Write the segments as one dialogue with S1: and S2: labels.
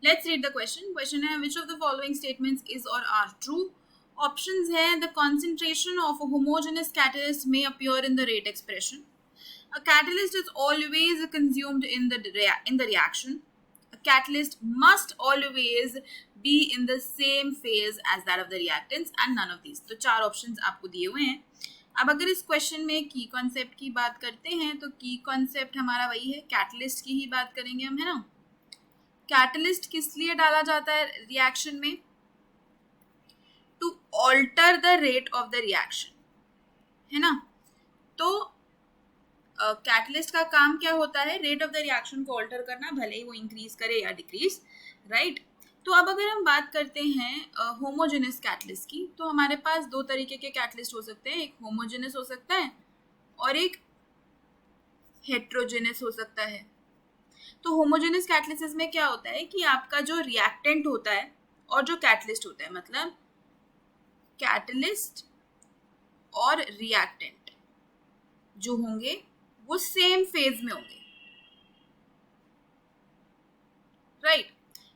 S1: Let's read the question. Question है, which of the following statements is or are true? Options है, the concentration of a homogeneous catalyst may appear in the rate expression. A catalyst is always consumed in the reaction. A catalyst must always be in the same phase as that of the reactants and none of these. तो चार options आपको दिए हुए हैं. अब अगर इस question में की कॉन्सेप्ट की बात करते हैं तो की कॉन्सेप्ट हमारा वही है, कैटलिस्ट की ही बात करेंगे हम, है ना. कैटलिस्ट किस लिए डाला जाता है रिएक्शन में? To alter the rate of the reaction, है ना. तो कैटलिस्ट का काम क्या होता है? रेट ऑफ द रिएक्शन को ऑल्टर करना, भले ही वो इंक्रीज करे या डिक्रीज, राइट. तो अब अगर हम बात करते हैं होमोजेनस कैटलिस्ट की, तो हमारे पास दो तरीके के कैटलिस्ट हो सकते हैं. एक होमोजेनस हो सकता है और एक हेट्रोजेनस हो सकता है. तो होमोजेनस कैटलिसिस में क्या होता है कि आपका जो रिएक्टेंट होता है और जो कैटलिस्ट होता है, मतलब कैटलिस्ट और रिएक्टेंट जो होंगे वो सेम फेज में होंगे, राइट.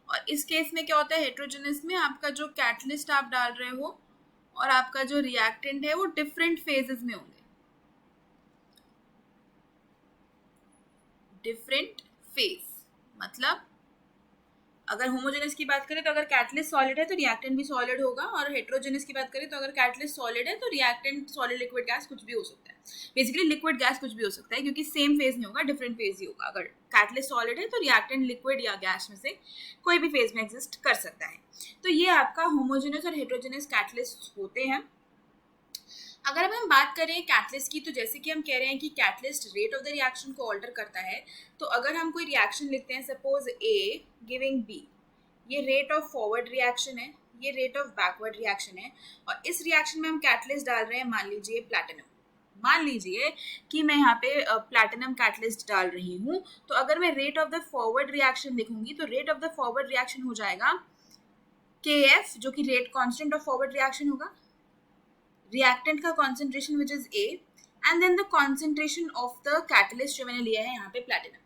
S1: और इस केस में क्या होता है, हेट्रोजेनस में आपका जो कैटलिस्ट आप डाल रहे हो और आपका जो रिएक्टेंट है वो डिफरेंट फेजेस में होंगे, डिफरेंट फेज. मतलब अगर होमोजेनस की बात करें तो अगर कैटलिस्ट सॉलिड है तो रिएक्टेंट भी सॉलिड होगा, और हेट्रोजेनस की बात करें तो अगर कैटलिस्ट सॉलिड है तो रिएक्टेंट सॉलिड, लिक्विड, गैस कुछ भी हो सकता है. बेसिकली लिक्विड गैस कुछ भी हो सकता है क्योंकि सेम फेज नहीं होगा, डिफरेंट फेज ही होगा. अगर कैटलिस्ट सॉलिड है तो रिएक्टेंट लिक्विड या गैस में से कोई भी फेज में एग्जिस्ट कर सकता है. तो ये आपका होमोजेनस और हेट्रोजेनस कैटलिस्ट होते हैं. अगर अब हम बात करें कैटलिस्ट की, तो जैसे कि हम कह रहे हैं कि catalyst rate of the reaction को ऑल्टर करता है, तो अगर हम कोई रिएक्शन लिखते हैं, सपोज ए गिविंग बी, ये रेट ऑफ फॉरवर्ड रिएक्शन है, ये रेट ऑफ बैकवर्ड रिएक्शन है, और इस रिएक्शन में हम कैटलिस्ट डाल रहे हैं, मान लीजिए प्लैटिनम. मान लीजिए कि मैं यहाँ पे प्लैटिनम कैटलिस्ट डाल रही हूँ, तो अगर मैं rate of the forward reaction लिखूंगी तो rate of the forward reaction हो जाएगा KF, जो कि rate constant of forward reaction होगा, रिएक्टेंट का concentration which is A, and then the concentration of the catalyst जो मैंने लिया है यहाँ पे प्लैटिनम.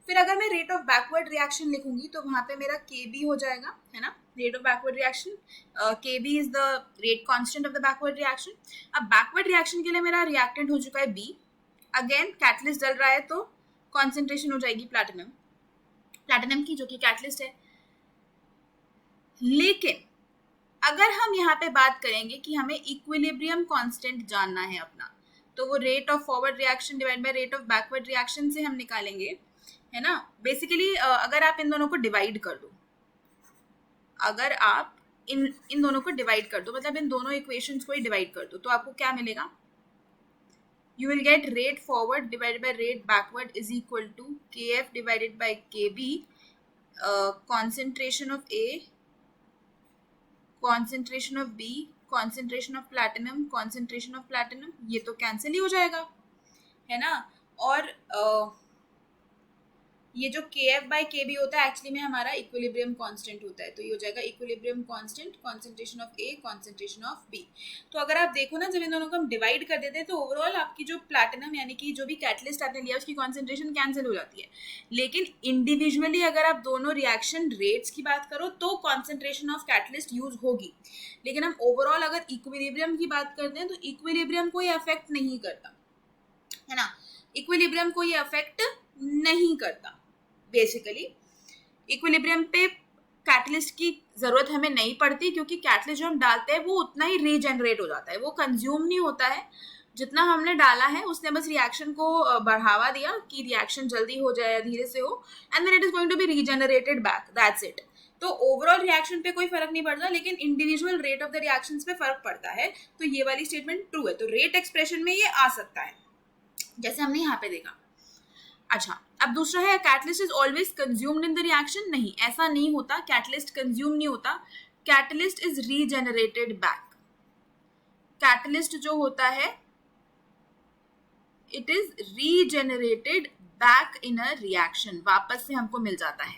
S1: फिर अगर मैं रेट ऑफ बैकवर्ड रिएक्शन लिखूंगी तो वहां पे मेरा KB हो जाएगा, है ना. Rate of backward reaction, KB is the rate constant of the backward reaction. अब बैकवर्ड रिएक्शन के लिए मेरा रिएक्टेंट हो चुका है B, अगेन कैटलिस्ट डल रहा है तो कॉन्सेंट्रेशन हो जाएगी प्लैटिनम की, जो कि कैटलिस्ट है. लेकिन अगर हम यहाँ पे बात करेंगे कि हमें इक्विलिब्रियम कांस्टेंट जानना है अपना, तो वो rate of forward reaction divide by rate of backward reaction से हम निकालेंगे, है ना. बेसिकली अगर आप इन दोनों को डिवाइड कर दो, अगर आप इन दोनों को डिवाइड कर दो, मतलब इन दोनों इक्वेशंस को ही डिवाइड कर दो, तो आपको क्या मिलेगा? You will get rate forward divided by rate backward is equal to KF divided by KB, concentration of A, concentration of B, concentration of platinum, ये तो कैंसिल ही हो जाएगा, है ना. और ये जो KF बाय KB होता है एक्चुअली में हमारा इक्विलिब्रियम कांस्टेंट होता है, तो ये हो जाएगा equilibrium constant, concentration of A, concentration of B. तो अगर आप देखो ना, जब इन दोनों को हम डिवाइड कर देते हैं तो ओवरऑल आपकी जो प्लैटिनम यानी कि जो भी कैटलिस्ट आपने लिया उसकी कॉन्सेंट्रेशन कैंसिल हो जाती है. लेकिन इंडिविजुअली अगर आप दोनों रिएक्शन रेट्स की बात करो तो कॉन्सेंट्रेशन ऑफ कैटलिस्ट यूज होगी. लेकिन हम ओवरऑल अगर इक्विलिब्रियम की बात करते हैं तो इक्विलिब्रियम को ये अफेक्ट नहीं करता, है ना. इक्विलिब्रियम को ये अफेक्ट नहीं करता. बेसिकली इक्विलिब्रियम पे कैटलिस्ट की जरूरत हमें नहीं पड़ती, क्योंकि कैटलिस्ट जो हम डालते हैं वो उतना ही रीजनरेट हो जाता है, वो कंज्यूम नहीं होता है जितना हमने डाला है. उसने बस रिएक्शन को बढ़ावा दिया कि रिएक्शन जल्दी हो जाए, धीरे से हो, and then it is going to be regenerated back, that's it. तो ओवरऑल रिएक्शन पे कोई फर्क नहीं पड़ता, लेकिन individual rate of the reactions पे फर्क पड़ता है. तो ये वाली स्टेटमेंट ट्रू है. तो रेट एक्सप्रेशन में ये आ सकता है, जैसे हमने यहाँ पे देखा. अच्छा, अब दूसरा है catalyst is always consumed in the reaction. नहीं, ऐसा नहीं होता, कैटलिस्ट कंज्यूम नहीं होता, catalyst is regenerated back. Catalyst जो होता है it is regenerated back in a reaction, वापस से हमको मिल जाता है.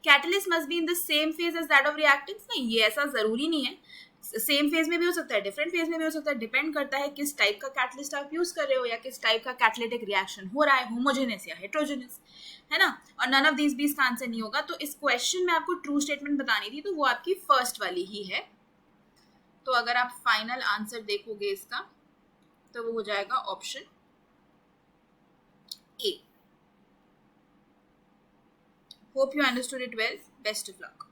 S1: Catalyst must be in the same phase as that of reactants. नहीं, ये ऐसा जरूरी नहीं है, सेम फेज में भी हो सकता है, डिफरेंट फेज में भी हो सकता है, डिपेंड करता है किस टाइप का कैटलिस्ट आप यूज कर रहे हो या किस टाइप का कैटलिटिक रिएक्शन हो रहा है, होमोजेनस या हेट्रोजेनस. है ना, और नन ऑफ दीज भी इसका आंसर नहीं होगा। तो इस क्वेश्चन में आपको ट्रू स्टेटमेंट बतानी थी, तो वो आपकी फर्स्ट वाली ही है। तो अगर आप फाइनल आंसर देखोगे इसका तो वो हो जाएगा option A. Hope you understood it well, best of luck.